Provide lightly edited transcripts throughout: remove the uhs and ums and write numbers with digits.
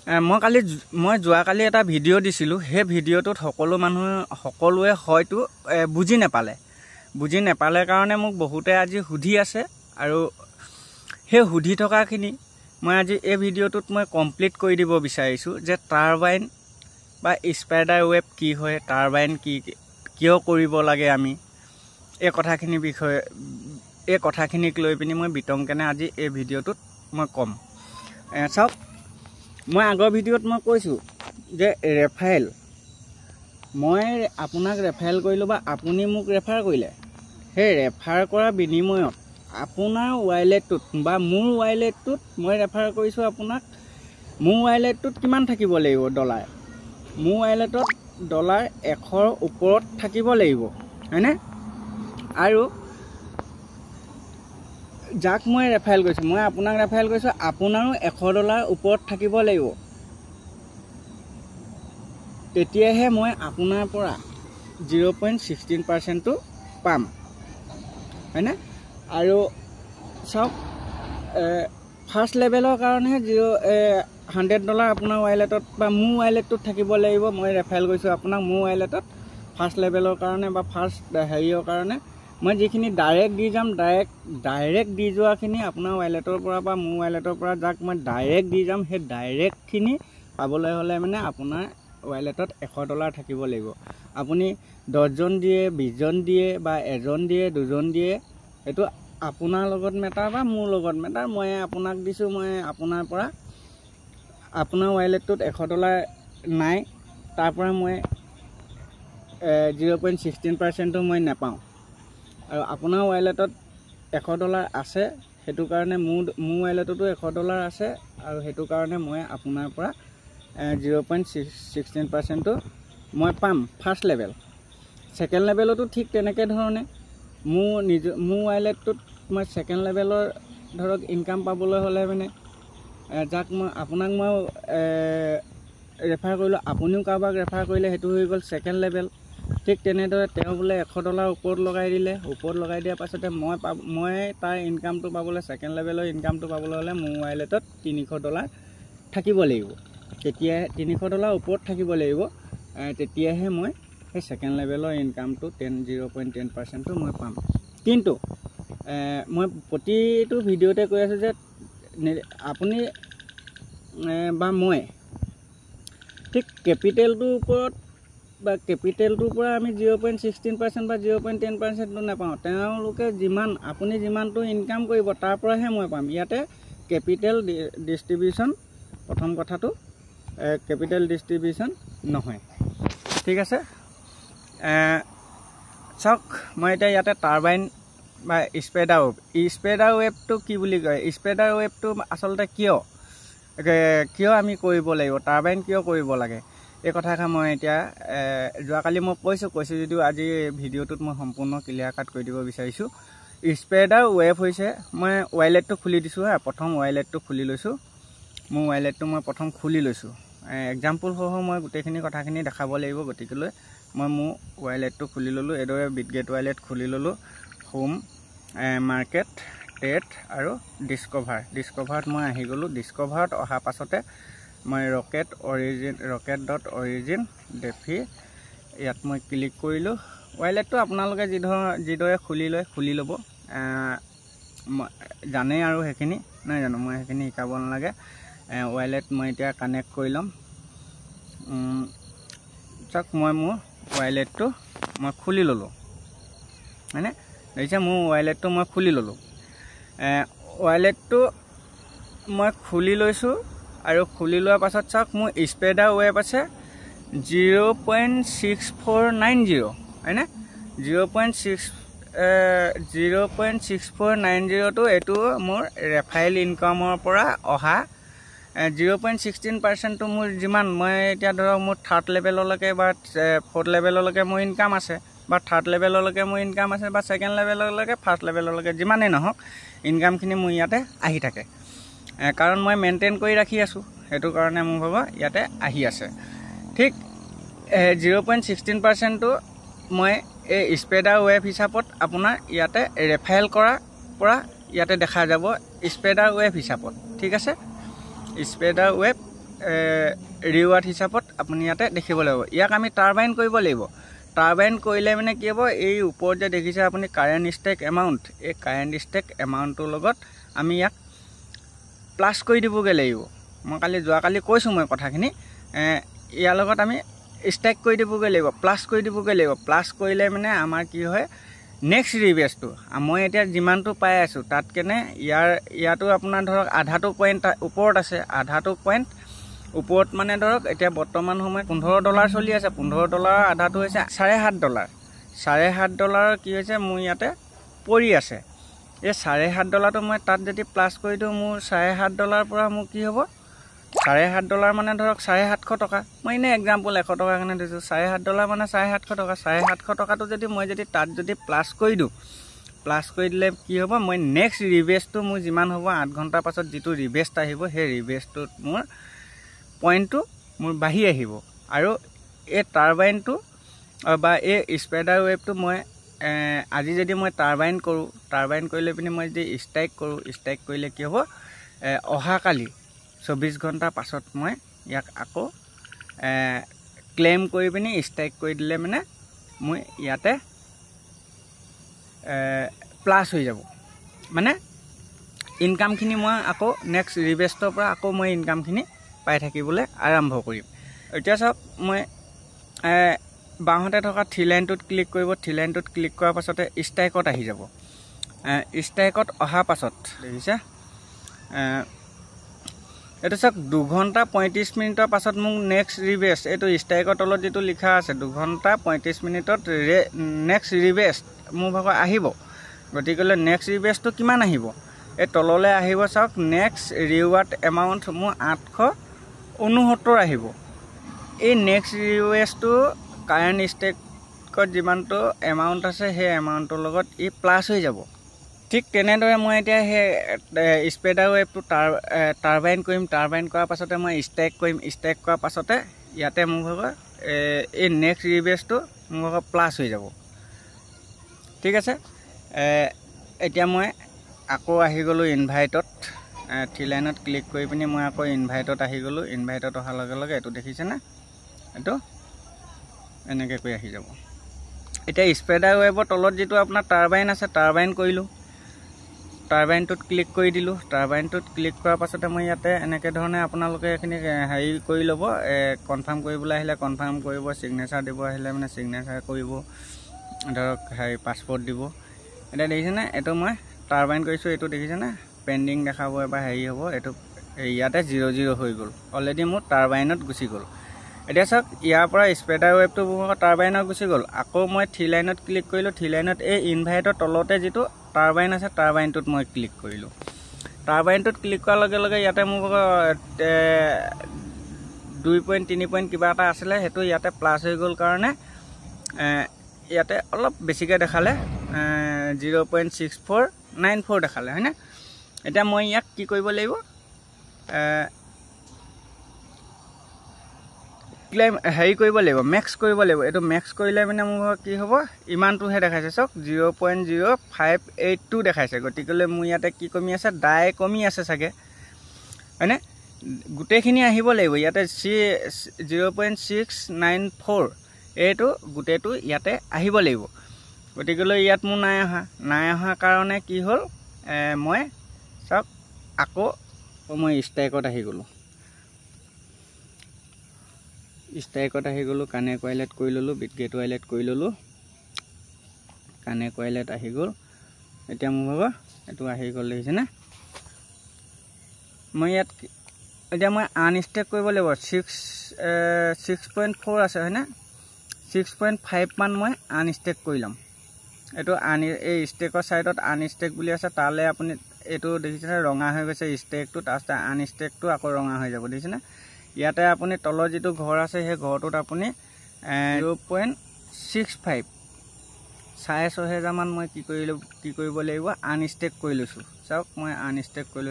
মই যোৱাকালি এটা ভিডিঅ' দিছিলোঁ। সেই ভিডিঅ'টোত সকলোৱে হয়তো বুজি নেপালে কাৰণে মোক বহুতে আজি সুধি আছে, আৰু সেই সুধি থকাখিনি মই আজি এই ভিডিঅ'টোত মই কমপ্লিট কৰি দিব বিচাৰিছোঁ যে টাৰবাইন বা স্পাইডাৰ ৱেব কি হয়, টাৰবাইন কিয় কৰিব লাগে আমি, এই কথাখিনিক লৈ পিনি মই বিতংকেনে আজি এই ভিডিঅ'টোত মই ক'ম। চাওক, মই আগৰ ভিডিঅ'ত মই কৈছোঁ যে ৰেফাৰেল, মই আপোনাক ৰেফাৰেল কৰিলোঁ বা আপুনি মোক ৰেফাৰ কৰিলে, সেই ৰেফাৰ কৰা বিনিময়ত আপোনাৰ ৱালেটটোত বা মোৰ ৱালেটটোত মই ৰেফাৰ কৰিছোঁ আপোনাক, মোৰ ৱালেটটোত কিমান থাকিব লাগিব ডলাৰ, মোৰ ৱালেটত ডলাৰ 100ৰ ওপৰত থাকিব লাগিব, হয়নে? আৰু যাক মই ৰেফাৰেল কৰিছোঁ, মই আপোনাক ৰেফাৰেল কৰিছোঁ, আপোনাৰো $100 ওপৰত থাকিব লাগিব, তেতিয়াহে মই আপোনাৰ পৰা 0.16%টো পাম, হয়নে? আৰু চাওক, ফাৰ্ষ্ট লেভেলৰ কাৰণেহে $100 আপোনাৰ ৱালেটত বা মোৰ ৱালেটটোত থাকিব লাগিব। মই ৰেফাৰেল কৰিছোঁ আপোনাক মোৰ ৱালেটত ফাৰ্ষ্ট লেভেলৰ কাৰণে বা ফাৰ্ষ্ট হেৰিয়ৰ কাৰণে মই যিখিনি ডাইৰেক্ট দি যাম, ডাইৰেক্ট দি যোৱাখিনি আপোনাৰ ৱালেটৰ পৰা বা মোৰ ৱালেটৰ পৰা যাক মই ডাইৰেক্ট দি যাম, সেই ডাইৰেক্টখিনি পাবলৈ হ'লে মানে আপোনাৰ ৱালেটত $100 থাকিব লাগিব। আপুনি 10জন দিয়ে, 20জন দিয়ে বা 1জন দিয়ে, 2জন দিয়ে, এইটো আপোনাৰ লগত মেটাৰ বা মোৰ লগত মেটাৰ। মই আপোনাক দিছোঁ, মই আপোনাৰ পৰা আপোনাৰ ৱালেটটোত $100 নাই, তাৰ পৰা মই 0.16%টো মই নাপাওঁ, আৰু আপোনাৰ ৱালেটত $100 আছে, সেইটো কাৰণে মোৰ ৱালেটতো $100 আছে, আৰু সেইটো কাৰণে মই আপোনাৰ পৰা 0.16%টো মই পাম ফাৰ্ষ্ট লেভেল। ছেকেণ্ড লেভেলতো ঠিক তেনেকৈ ধৰণে মোৰ ৱালেটটোত মই ছেকেণ্ড লেভেলৰ ধৰক ইনকাম পাবলৈ হ'লে মানে আপোনাক মই ৰেফাৰ কৰিলোঁ, আপুনিও কাৰোবাক ৰেফাৰ কৰিলে, সেইটো হৈ গ'ল ছেকেণ্ড লেভেল। ঠিক তেনেদৰে তেওঁ বোলে $100 ওপৰত লগাই দিলে, ওপৰত লগাই দিয়াৰ পাছতে মই তাৰ ইনকামটো পাবলৈ, ছেকেণ্ড লেভেলৰ ইনকামটো পাবলৈ হ'লে মোৰ ৱালেটত $300 থাকিব লাগিব, তেতিয়াহে $300 ওপৰত থাকিব লাগিব, তেতিয়াহে মই সেই ছেকেণ্ড লেভেলৰ ইনকামটো 0.10%টো মই পাম। কিন্তু মই প্ৰতিটো ভিডিঅ'তে কৈ আছোঁ যে আপুনি বা মই ঠিক কেপিটেলটোৰ ওপৰত বা কেপিটেলটোৰ পৰা আমি 0.16% বা 0.10%টো নাপাওঁ। তেওঁলোকে আপুনি যিমানটো ইনকাম কৰিব তাৰ পৰাহে মই পাম। ইয়াতে কেপিটেল ডিষ্ট্ৰিবিউশ্যন, প্ৰথম কথাটো কেপিটেল ডিষ্ট্ৰিবিউশ্যন নহয়, ঠিক আছে। চাওক, মই এতিয়া ইয়াতে টাৰবাইন বা স্পাইডাৰ ৱেবটো কি বুলি কয়, স্পাইডাৰ ৱেবটো আচলতে কিয় আমি কৰিব লাগিব, টাৰবাইন কিয় কৰিব লাগে, এই কথাষাৰ মই এতিয়া যোৱাকালি মই কৈছোঁ যদিও আজি ভিডিঅ'টোত মই সম্পূৰ্ণ ক্লিয়াৰ কাট কৰি দিব বিচাৰিছোঁ। স্পাইডাৰ ৱেব হৈছে, মই ৱালেটটো খুলি দিছোঁ, প্ৰথম ৱালেটটো খুলি লৈছোঁ, মোৰ ৱালেটটো মই প্ৰথম খুলি লৈছোঁ, এক্সাম্পল সহ মই গোটেইখিনি কথাখিনি দেখাব লাগিব, গতিকেলৈ মই মোৰ ৱালেটটো খুলি ল'লোঁ। এইদৰে বিটগেট ৱালেট খুলি ল'লোঁ, হোম, মাৰ্কেট, ট্ৰেড আৰু ডিস্কভাৰত মই আহি গ'লোঁ। ডিস্কভাৰত অহাৰ পাছতে মই rocket.origin ডেফি ইয়াত মই ক্লিক কৰিলোঁ। ৱালেটটো আপোনালোকে যিদৰে খুলি ল'ব, জানেই আৰু সেইখিনি নাই জানো, মই সেইখিনি শিকাব নালাগে। ৱালেট মই এতিয়া কানেক্ট কৰি ল'ম। চাওক, মই মোৰ ৱালেটটো মই খুলি ল'লোঁ, হয়নে? দেখিছে, মোৰ ৱালেটটো মই খুলি ল'লোঁ। ৱালেটটো মই খুলি লৈছোঁ, আৰু খুলি লোৱাৰ পাছত চাওক, মোৰ স্পাইডাৰ ৱেব আছে 0.6490, হয়নে? 0.6490টো এইটো মোৰ ৰেফাৰেল ইনকামৰ পৰা অহা 0.16%টো মোৰ যিমান, মই এতিয়া ধৰক মোৰ থাৰ্ড লেভেললৈকে বা ফ'ৰ্থ লেভেললৈকে মোৰ ইনকাম আছে, বা থাৰ্ড লেভেললৈকে মোৰ ইনকাম আছে, বা ছেকেণ্ড লেভেললৈকে, ফাৰ্ষ্ট লেভেললৈকে, যিমানেই নহওক ইনকামখিনি মোৰ ইয়াতে আহি থাকে, কাৰণ মই মেইনটেইন কৰি ৰাখি আছোঁ, সেইটো কাৰণে মোৰ ভাব ইয়াতে আহি আছে। ঠিক 0.16%টো মই এই স্পাইডাৰ ৱেব হিচাপত আপোনাৰ ইয়াতে ৰেফাৰেল কৰাৰ পৰা ইয়াতে দেখা যাব স্পাইডাৰ ৱেব হিচাপত, ঠিক আছে। স্পাইডাৰ ৱেব ৰিৱাৰ্ড হিচাপত আপুনি ইয়াতে দেখিব লাগিব ইয়াক আমি টাৰবাইন কৰিব লাগিব টাৰবাইন কৰিলে মানে কি হ'ব এই ওপৰত যে দেখিছে আপুনি কাৰেণ্ট ষ্টেক এমাউণ্ট এই কাৰেণ্ট ষ্টেক এমাউণ্টটোৰ লগত আমি ইয়াক প্লাছ কৰি দিবগৈ লাগিব মই যোৱাকালি কৈছোঁ মই কথাখিনি ইয়াৰ লগত আমি ষ্টেক কৰি দিবগৈ লাগিব প্লাছ কৰি দিবগৈ লাগিব প্লাছ কৰিলে মানে আমাৰ কি হয় নেক্সট ৰিবেষ্টটো মই এতিয়া যিমানটো পাই আছোঁ তাতকেনে ইয়াতো আপোনাৰ ধৰক আধাটো পইণ্ট ওপৰত আছে আধাটো পইণ্ট ওপৰত মানে ধৰক এতিয়া বৰ্তমান সময়ত $15 চলি আছে $15 আধাটো হৈছে $7.5 $7.5 কি হৈছে মোৰ ইয়াতে পৰি আছে এই $7.5টো মই তাত যদি প্লাছ কৰি দিওঁ মোৰ $7.5 পৰা মোৰ কি হ'ব $7.5 মানে ধৰক 750 টকা মই এনে এক্সাম্পল 100 টকা কাৰণে দিছোঁ $7.5 মানে 750 টকা 750 টকাটো যদি মই যদি তাত যদি প্লাছ কৰি দিওঁ প্লাছ কৰি দিলে কি হ'ব মই নেক্সট ৰিবেষ্টটো মোৰ যিমান হ'ব 8 ঘণ্টাৰ পাছত যিটো ৰিবেষ্ট আহিব সেই ৰিবেষ্টটোত মোৰ পইণ্টটো মোৰ বাঢ়ি আহিব আৰু এই টাৰবাইনটো বা এই স্প্ৰেডাৰ ৱেভটো মই আজি যদি মই টাৰবাইন কৰোঁ টাৰবাইন কৰিলে পিনি মই যদি ষ্ট্ৰাইক কৰোঁ ষ্ট্ৰাইক কৰিলে কি হ'ব অহাকালি 24 ঘণ্টাৰ পাছত মই ইয়াক আকৌ ক্লেইম কৰি পিনি ষ্ট্ৰাইক কৰি দিলে মানে মই ইয়াতে প্লাছ হৈ যাব মানে ইনকামখিনি মই আকৌ নেক্সট ৰিবেষ্টৰ পৰা আকৌ মই ইনকামখিনি পাই থাকিবলৈ আৰম্ভ কৰিম এতিয়া চাওক মই বাওঁহাতে থকা থ্ৰী লাইনটোত ক্লিক কৰিব থ্ৰী লাইনটোত ক্লিক কৰাৰ পাছতে ষ্ট্ৰাইকত আহি যাব ষ্ট্ৰাইকত অহাৰ পাছত দেখিছে এইটো চাওক 2 ঘণ্টা 35 মিনিটৰ পাছত মোক নেক্সট ৰিবেষ্ট এইটো ষ্ট্ৰাইকৰ তলত যিটো লিখা আছে 2 ঘণ্টা 35 মিনিটত নেক্সট ৰিবেষ্ট মোৰ ভাগৰ আহিব গতিকে নেক্সট ৰিবেষ্টটো কিমান আহিব এই তললৈ আহিব চাওক নেক্সট ৰিৱাৰ্ড এমাউণ্ট মোৰ 869 আহিব এই নেক্সট ৰিবেষ্টটো কাৰেণ্ট ষ্টেকত যিমানটো এমাউণ্ট আছে সেই এমাউণ্টৰ লগত ই প্লাছ হৈ যাব ঠিক তেনেদৰে মই এতিয়া সেই স্প্ৰেডাৰ ৱেভটো টাৰবাইন কৰিম টাৰবাইন কৰাৰ পাছতে মই ষ্ট্ৰাইক কৰিম ষ্ট্ৰাইক কৰাৰ পাছতে ইয়াতে মোৰ ভাগৰ এই নেক্সট ৰিবেষ্টটো মোৰ ভাগৰ প্লাছ হৈ যাব ঠিক আছে এতিয়া মই আকৌ আহি গ'লোঁ ইনভাইটত থ্ৰী লাইনত ক্লিক কৰি পিনি মই আকৌ ইনভাইটত আহি গ'লোঁ ইনভাইটত অহাৰ লগে লগে এইটো দেখিছেনে এইটো এনেকৈ কৰি আহি যাব এতিয়া স্প্ৰেডাৰ ৱেভৰ তলত যিটো আপোনাৰ টাৰবাইন আছে টাৰবাইন কৰিলোঁ টাৰবাইনটোত ক্লিক কৰি দিলোঁ টাৰবাইনটোত ক্লিক কৰাৰ পাছতে মই ইয়াতে এনেকৈ ধৰণে আপোনালোকে এইখিনি হেৰি কৰি ল'ব কনফাৰ্ম কৰিবলৈ আহিলে কনফাৰ্ম কৰিব ছিগনেচাৰ দিব আহিলে মানে ছিগনেচাৰ কৰিব ধৰক হেৰি পাছপৰ্ট দিব এতিয়া দেখিছেনে এইটো মই টাৰবাইন কৰিছোঁ এইটো দেখিছেনে পেণ্ডিং দেখাব এবাৰ হেৰি হ'ব এইটো ইয়াতে 00 হৈ গ'ল অলৰেডি মোৰ টাৰবাইনত গুচি গ'ল এতিয়া চাওক ইয়াৰ পৰা স্প্ৰেডাৰ ৱেভটো টাৰবাইনত গুচি গ'ল আকৌ মই থ্ৰী লাইনত ক্লিক কৰিলোঁ থ্ৰী লাইনত এই ইনভাইটৰ তলতে যিটো টাৰবাইন আছে টাৰবাইনটোত মই ক্লিক কৰিলোঁ টাৰবাইনটোত ক্লিক কৰাৰ লগে লগে ইয়াতে মোৰ 2.3 পইণ্ট কিবা এটা আছিলে সেইটো ইয়াতে প্লাছ হৈ গ'ল কাৰণে ইয়াতে অলপ বেছিকৈ দেখালে 0.6494 দেখালে হয়নে এতিয়া মই ইয়াক কি কৰিব লাগিব ক্লেইম হেৰি কৰিব লাগিব মেক্স কৰিব লাগিব এইটো মেক্স কৰিলে মানে মোৰ কি হ'ব ইমানটোহে দেখাইছে চাওক 0.0582 দেখাইছে গতিকে মোৰ ইয়াতে কি কমি আছে ডাই কমি আছে চাগে হয়নে গোটেইখিনি আহিব লাগিব ইয়াতে 0.694 এইটো গোটেইটো ইয়াতে আহিব লাগিব গতিকে ইয়াত মোৰ নাই অহা কাৰণে কি হ'ল মই চাওক আকৌ মই ষ্ট্ৰাইকত আহি গ'লোঁ কানেক্ট ৱাইলেট কৰি ল'লোঁ বিটগেট ৱাইলেট কৰি ল'লোঁ কানেক্ট ৱাইলেট আহি গ'ল এতিয়া মোৰ ভাগৰ এইটো আহি গ'ল দেখিছেনে মই ইয়াত এতিয়া মই আনষ্টেক কৰিব লাগিব 6.4 আছে হয়নে 6.5 মান মই আনষ্টেক কৰি ল'ম এইটো এই ষ্টেকৰ ছাইডত আনষ্টেক বুলি আছে তালৈ আপুনি এইটো দেখিছেনে ৰঙা হৈ গৈছে ষ্টেকটো তাৰপিছত আনষ্টেকটো আকৌ ৰঙা হৈ যাব দেখিছেনে ইয়াতে আপুনি তলৰ যিটো ঘৰ আছে সেই ঘৰটোত আপুনি 0.65 6,500 মান মই কি কৰিব লাগিব আনষ্টেক কৰি লৈছোঁ চাওক মই আনষ্টেক কৰি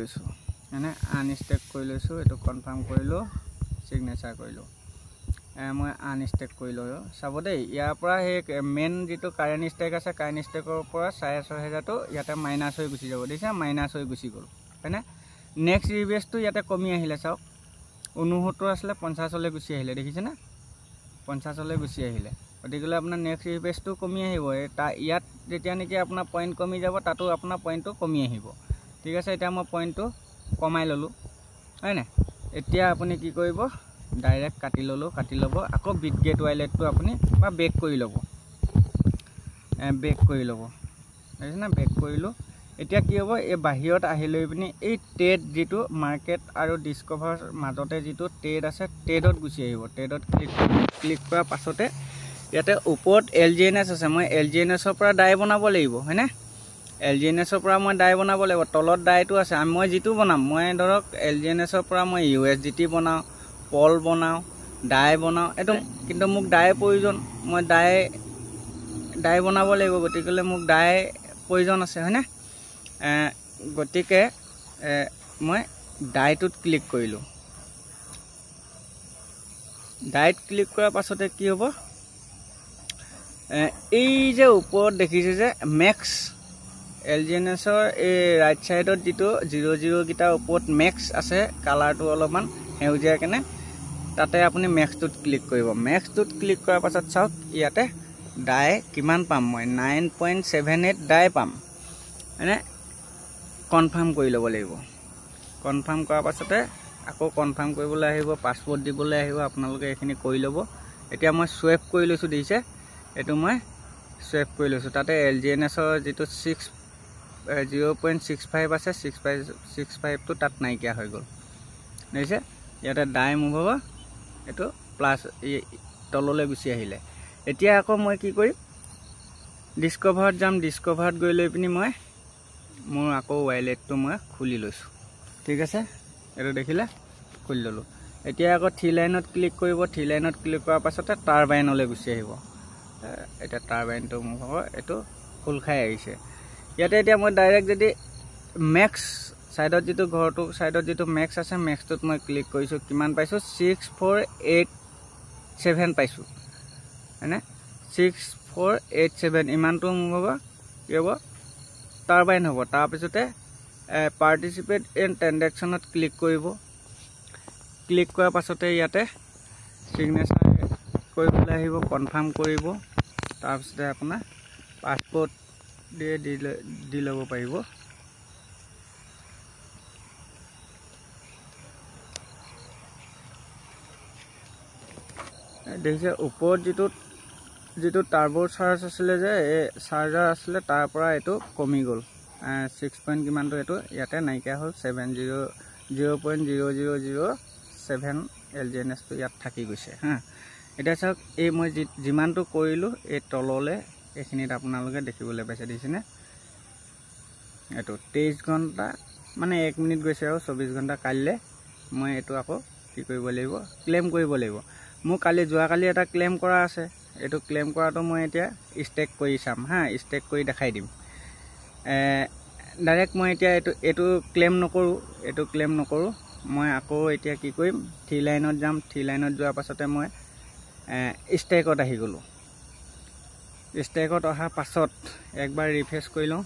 লৈছোঁ মানে আনষ্টেক কৰি লৈছোঁ এইটো কনফাৰ্ম কৰিলোঁ ছিগনেচাৰ কৰিলোঁ মই আনষ্টেক কৰি লওঁ চাব দেই। ইয়াৰ পৰা সেই মেইন যিটো কাৰেণ্ট ষ্টেক আছে, কাৰেণ্ট ষ্টেকৰ পৰা 6,500টো ইয়াতে মাইনাছ হৈ গুচি যাব। দেখিছে মাইনাছ হৈ গুচি গ'ল হয়নে। নেক্সট ৰিবেচটো ইয়াতে কমি আহিলে চাওক, 69 আছিলে 50লৈ গুচি আহিলে, দেখিছেনে 50লৈ গুচি আহিলে। গতিকে আপোনাৰ নেক্সট ৰিবেচটো কমি আহিব। ইয়াত যেতিয়া নেকি আপোনাৰ পইণ্ট কমি যাব তাতো আপোনাৰ পইণ্টটো কমি আহিব। ঠিক আছে, এতিয়া মই পইণ্টটো কমাই ল'লোঁ হয়নে। এতিয়া আপুনি কি কৰিব, ডাইৰেক্ট কাটি ল'লোঁ, কাটি ল'ব। আকৌ বিট গেট ৱাইলেটটো আপুনি বা বেক কৰি ল'ব, বেক কৰি ল'ব, দেখিছেনে বেক কৰিলোঁ। এতিয়া কি হ'ব, এই বাহিৰত আহি লৈ পিনি এই ট্ৰেড যিটো মাৰ্কেট আৰু ডিস্কভাৰ মাজতে যিটো ট্ৰেড আছে ট্ৰেডত গুচি আহিব। ট্ৰেডত ক্লিক কৰাৰ পাছতে ইয়াতে ওপৰত LGNS আছে, মই LGNSৰ পৰা ডাই বনাব লাগিব হয়নে। LGNSৰ পৰা মই ডাই বনাব লাগিব, তলত ডাইটো আছে। মই যিটো বনাম, মই ধৰক LGNSৰ পৰা মই USDT বনাওঁ, পল বনাওঁ, ডাই বনাওঁ, এইটো কিন্তু মোক ডাইৰ প্ৰয়োজন, মই ডাই বনাব লাগিব। গতিকে মোক ডাই প্ৰয়োজন আছে হয়নে। গতিকে মই ডাইটোত ক্লিক কৰিলোঁ। ডাইট ক্লিক কৰাৰ পাছতে কি হ'ব, এই যে ওপৰত দেখিছে যে মেক্স LGNSৰ এই ৰাইট ছাইডত যিটো 00 কেইটাৰ ওপৰত মেক্স আছে, কালাৰটো অলপমান সেউজীয়া কেনে, তাতে আপুনি মেক্সটোত ক্লিক কৰিব। মেক্সটোত ক্লিক কৰাৰ পাছত চাওক ইয়াতে ডাই কিমান পাম, মই 9.78 ডাই পাম হয়নে। কনফাৰ্ম কৰি ল'ব লাগিব। কনফাৰ্ম কৰাৰ পাছতে আকৌ কনফাৰ্ম কৰিবলৈ আহিব, পাছপোৰ্ট দিবলৈ আহিব, আপোনালোকে এইখিনি কৰি ল'ব। এতিয়া মই চুৱেপ কৰি লৈছোঁ, দেখিছে এইটো মই চুৱেপ কৰি লৈছোঁ। তাতে LGNSৰ যিটো 0.65 আছে, 65টো তাত নাইকিয়া হৈ গ'ল, দেখিছে। ইয়াতে ডাই মুভ হ'ব, এইটো প্লাছ তললৈ গুচি আহিলে। এতিয়া আকৌ মই কি কৰিম, ডিস্কভাৰত যাম, ডিস্কভাৰত গৈ লৈ পিনি মই মোৰ আকৌ ৱাইলেটটো মই খুলি লৈছোঁ। ঠিক আছে, এইটো দেখিলে খুলি ল'লোঁ। এতিয়া আকৌ থ্ৰী লাইনত ক্লিক কৰিব, থ্ৰী লাইনত ক্লিক কৰাৰ পাছতে টাৰবাইনলৈ গুচি আহিব। এতিয়া টাৰবাইনটো মোৰ হ'ব, এইটো খোল খাই আহিছে। ইয়াতে এতিয়া মই ডাইৰেক্ট যদি মেক্স ছাইডত যিটো ঘৰটো ছাইডত যিটো মেক্স আছে, মেক্সটোত মই ক্লিক কৰিছোঁ, কিমান পাইছোঁ 6487 পাইছোঁ হয়নে। 6487 ইমানটো মোৰ হ'ব, কি হ'ব টাৰবাইন হ'ব। তাৰপিছতে পাৰ্টিচিপেট ইন ট্ৰেনজেকশ্যনত ক্লিক কৰিব। ক্লিক কৰাৰ পাছতে ইয়াতে ছিগনেচাৰ কৰিবলৈ আহিব, কনফাৰ্ম কৰিব। তাৰপিছতে আপোনাৰ পাছপোৰ্ট দি ল'ব পাৰিব। দেখিছে ওপৰত যিটো টাৰ্বো চাৰ্জ আছিলে যে, এই চাৰ্জাৰ আছিলে, তাৰ পৰা এইটো কমি গ'ল, 6 পইণ্ট কিমানটো এইটো ইয়াতে নাইকিয়া হ'ল, 0.0007 LGNSটো ইয়াত থাকি গৈছে হা। এতিয়া চাওক এই মই যিমানটো কৰিলোঁ, এই তললৈ এইখিনিত আপোনালোকে দেখিবলৈ পাইছে, দেখিছেনে এইটো 23 ঘণ্টা মানে 1 মিনিট গৈছে আৰু 24 ঘণ্টা। কাইলৈ মই এইটো আকৌ কি কৰিব লাগিব, ক্লেইম কৰিব লাগিব। মোৰ যোৱাকালি এটা ক্লেইম কৰা আছে, এইটো ক্লেইম কৰাটো মই এতিয়া ষ্টেক কৰি চাম হা, ষ্টেক কৰি দেখাই দিম। ডাইৰেক্ট মই এতিয়া এইটো ক্লেইম নকৰোঁ, মই আকৌ এতিয়া কি কৰিম, থ্ৰী লাইনত যাম। থ্ৰী লাইনত যোৱাৰ পাছতে মই ষ্টেকত আহি গ'লোঁ। ষ্টেকত অহাৰ পাছত একবাৰ ৰিফ্ৰেছ কৰি লওঁ,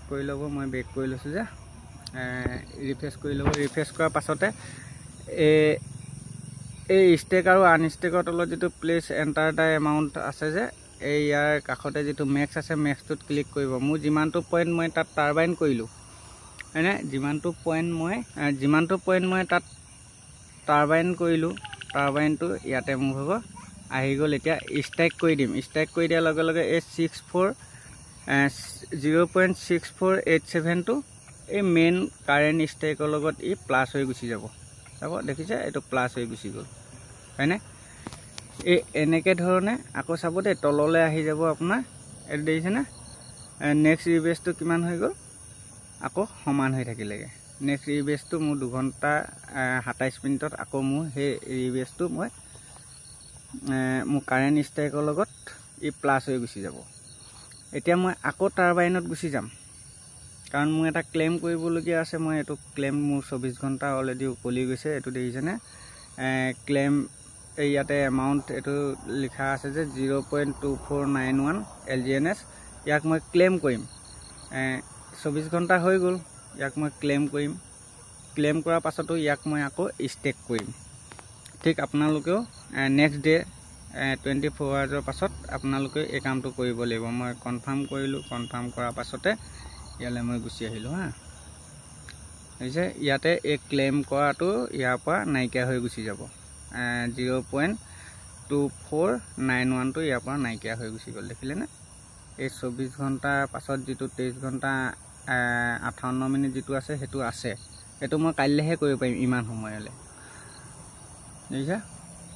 কৰি ল'ব। মই বেক কৰি লৈছোঁ যে, ৰিফ্ৰেছ কৰি ল'ব। ৰিফ্ৰেছ কৰাৰ পাছতে এই ষ্টেক আৰু আনষ্টেকৰ তলত যিটো প্লেচ এণ্টাৰ দ্য এমাউণ্ট আছে যে, এই ইয়াৰ কাষতে যিটো মেক্স আছে, মেক্সটোত ক্লিক কৰিব। মোৰ যিমানটো পইণ্ট মই তাত টাৰবাইন কৰিলোঁ হয়নে, যিমানটো পইণ্ট মই তাত টাৰবাইন কৰিলোঁ, টাৰবাইনটো ইয়াতে মোৰ হ'ব আহি গ'ল। এতিয়া ষ্ট্ৰাইক কৰি দিম। ষ্ট্ৰাইক কৰি দিয়াৰ লগে লগে এই 0.6487টো এই মেইন কাৰেণ্ট ষ্ট্ৰাইকৰ লগত ই প্লাছ হৈ গুচি যাব। চাব দেখিছে, এইটো প্লাছ হৈ গুচি গ'ল হয়নে। এই এনেকৈ ধৰণে আকৌ চাব দেই, তললৈ আহি যাব আপোনাৰ, এইটো দেখিছেনে। নেক্সট ৰিবেচটো কিমান হৈ গ'ল, আকৌ সমান হৈ থাকিলেগৈ। নেক্সট ৰিবেচটো মোৰ 2 ঘণ্টা 27 মিনিটত আকৌ মোৰ সেই ৰিবেচটো মোৰ কাৰেণ্ট ষ্ট্ৰাইকৰ লগত ই প্লাছ হৈ গুচি যাব। এতিয়া মই আকৌ টাৰবাইনত গুচি যাম, কাৰণ মোৰ এটা ক্লেইম কৰিবলগীয়া আছে। মই এইটো ক্লেইম মোৰ 24 ঘণ্টা অলৰেডি উকলি গৈছে, এইটো দেখিছেনে। ক্লেইম ইয়াতে এমাউণ্ট এইটো লিখা আছে যে 0.2491 LGNS ইয়াক মই ক্লেইম কৰিম 24 ঘণ্টা হৈ গ'ল ইয়াক মই ক্লেইম কৰিম ক্লেইম কৰাৰ পাছতো ইয়াক মই আকৌ ষ্টেক কৰিম ঠিক আপোনালোকেও নেক্সট ডে 24 আৱাৰ্ছৰ পাছত আপোনালোকে এই কামটো কৰিব লাগিব মই কনফাৰ্ম কৰিলোঁ কনফাৰ্ম কৰাৰ পাছতে ইয়ালৈ মই গুচি আহিলোঁ হা হৈছে ইয়াতে এই ক্লেইম কৰাটো ইয়াৰ পৰা নাইকিয়া হৈ গুচি যাব 0.2491 টো ইয়াৰ পৰা নাইকিয়া হৈ গুচি গ'ল দেখিলেনে এই 24 ঘণ্টাৰ পাছত যিটো 23 ঘণ্টা 58 মিনিট যিটো আছে সেইটো আছে এইটো মই কাইলৈহে কৰিব পাৰিম ইমান সময়লৈ দেখিছা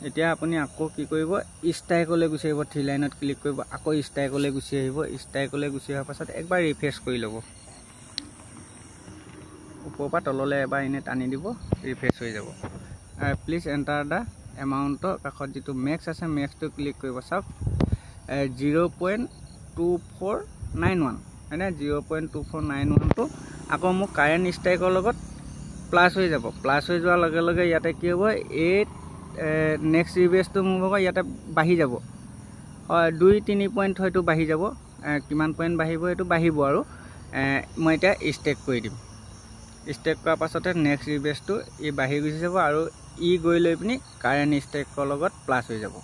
এতিয়া আপুনি আকৌ কি কৰিব ষ্ট্ৰাইকলৈ গুচি আহিব 3 লাইনত ক্লিক কৰিব আকৌ ষ্ট্ৰাইকলৈ গুচি আহিব ষ্ট্ৰাইকলৈ গুচি অহাৰ পাছত একবাৰ ৰিফ্ৰেছ কৰি ল'ব ওপৰৰ পৰা তললৈ এবাৰ এনে টানি দিব ৰিফ্ৰেছ হৈ যাব প্লিজ এণ্টাৰ দ্য এমাউণ্টৰ কাষত যিটো মেক্স আছে মেক্সটো ক্লিক কৰিব চাওক 0.2491 হয়নে 0.2491 টো আকৌ মোক কাৰেণ্ট ষ্ট্ৰাইকৰ লগত প্লাছ হৈ যাব প্লাছ হৈ যোৱাৰ লগে লগে ইয়াতে কি হ'ব এই নেক্সট ৰিবেছটো মোৰ ভাগৰ ইয়াতে বাঢ়ি যাব হয় 2-3 পইণ্ট হয়তো বাঢ়ি যাব কিমান পইণ্ট বাঢ়িব এইটো বাঢ়িব আৰু মই এতিয়া ষ্টেক কৰি দিম ষ্টেক কৰাৰ পাছতে নেক্সট ৰিবেছটো ই বাঢ়ি গুচি যাব আৰু ই গৈ লৈ পিনি কাৰেণ্ট ষ্টেকৰ লগত প্লাছ হৈ যাব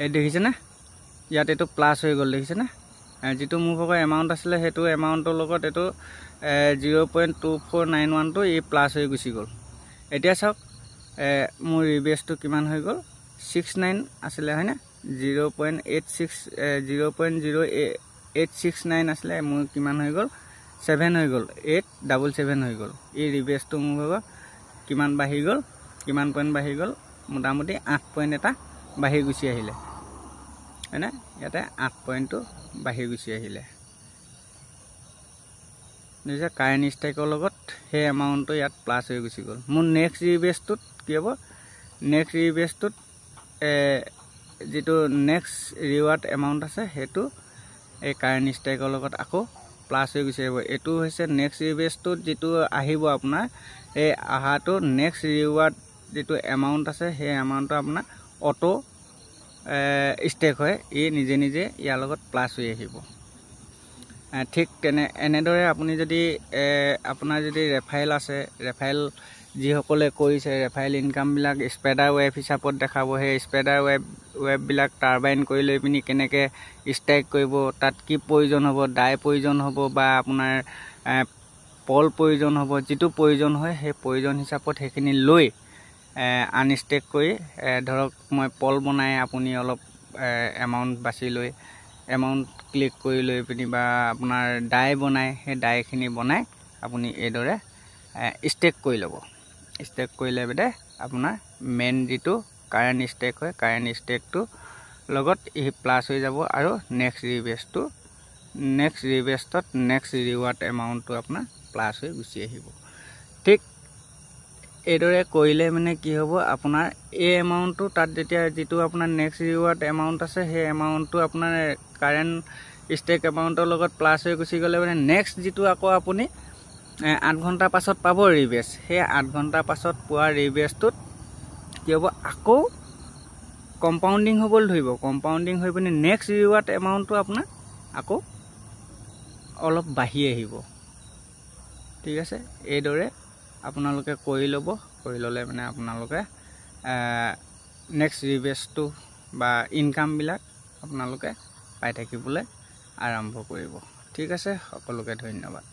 এই দেখিছেনে ইয়াত এইটো প্লাছ হৈ গ'ল দেখিছেনে যিটো মোৰ ভাগৰ এমাউণ্ট আছিলে সেইটো এমাউণ্টৰ লগত এইটো 0.2491 টো ই প্লাছ হৈ গুচি গ'ল এতিয়া চাওক মোৰ ৰিবেছটো কিমান হৈ গ'ল 69 আছিলে হয়নে 0.869 আছিলে মোৰ কিমান হৈ গ'ল 7 হৈ গ'ল 877 হৈ গ'ল এই ৰিবেছটো মোৰ ভাগৰ কিমান বাঢ়ি গ'ল কিমান পইণ্ট বাঢ়ি গ'ল মোটামুটি 8 পইণ্ট এটা বাঢ়ি গুচি আহিলে হয়নে ইয়াতে 8 পইণ্টটো বাঢ়ি গুচি আহিলে নিজে কাৰেণ্ট ষ্ট্ৰাইকৰ লগত সেই এমাউণ্টটো ইয়াত প্লাছ হৈ গুচি গ'ল মোৰ নেক্সট ৰিবেছটোত কি হ'ব নেক্সট ৰিবেছটোত যিটো নেক্সট ৰিৱাৰ্ড এমাউণ্ট আছে সেইটো এই কাৰেণ্ট ষ্ট্ৰাইকৰ লগত আকৌ প্লাছ হৈ গুচি আহিব এইটো হৈছে নেক্সট ৰিবেছটোত যিটো আহিব আপোনাৰ এই আহাটো নেক্সট ৰিৱাৰ্ড যিটো এমাউণ্ট আছে সেই এমাউণ্টটো আপোনাৰ অটো ষ্টেক হয় ই নিজে নিজে ইয়াৰ লগত প্লাছ হৈ আহিব ঠিক এনেদৰে আপুনি যদি আপোনাৰ যদি ৰেফাইল আছে ৰেফাইল যিসকলে কৰিছে ৰেফাইল ইনকামবিলাক স্প্ৰেডাৰ ৱেব হিচাপত দেখাব সেই স্প্ৰেডাৰ ৱেববিলাক টাৰবাইন কৰি লৈ পিনি কেনেকৈ ষ্ট্ৰাইক কৰিব তাত কি প্ৰয়োজন হ'ব ডাই প্ৰয়োজন হ'ব বা আপোনাৰ পল প্ৰয়োজন হ'ব যিটো প্ৰয়োজন হয় সেই প্ৰয়োজন হিচাপত সেইখিনি লৈ আনষ্টেক কৰি ধৰক মই পল বনাই আপুনি অলপ এমাউণ্ট বাছি লৈ এমাউণ্ট ক্লিক কৰি লৈ পিনি বা আপোনাৰ ডাই বনাই সেই ডাইখিনি বনাই আপুনি এইদৰে ষ্টেক কৰি ল'ব ষ্টেক কৰিলে বেদে আপোনাৰ মেইন যিটো কাৰেণ্ট ষ্টেক হয় কাৰেণ্ট ষ্টেকটো লগত ই প্লাছ হৈ যাব আৰু নেক্সট ৰিবেষ্টত নেক্সট ৰিৱাৰ্ড এমাউণ্টটো আপোনাৰ প্লাছ হৈ গুচি আহিব ঠিক এইদৰে কৰিলে মানে কি হ'ব আপোনাৰ এই এমাউণ্টটো তাত যেতিয়া যিটো আপোনাৰ নেক্সট ৰিৱাৰ্ড এমাউণ্ট আছে সেই এমাউণ্টটো আপোনাৰ কাৰেণ্ট ষ্টেক এমাউণ্টৰ লগত প্লাছ হৈ গুচি গ'লে মানে নেক্সট যিটো আকৌ আপুনি 8 ঘণ্টাৰ পাছত পাব ৰিবেছ সেই 8 ঘণ্টাৰ পাছত পোৱা ৰিবেছটোত কি হ'ব আকৌ কম্পাউণ্ডিং হ'বলৈ ধৰিব কম্পাউণ্ডিং হৈ পিনি নেক্সট ৰিৱাৰ্ড এমাউণ্টটো আপোনাৰ আকৌ অলপ বাঢ়ি আহিব ঠিক আছে এইদৰে আপোনালোকে কৰি ল'ব কৰি ল'লে মানে আপোনালোকে নেক্সট ৰিবেছটো বা ইনকামবিলাক আপোনালোকে পাই থাকিবলৈ আৰম্ভ কৰিব ঠিক আছে সকলোকে ধন্যবাদ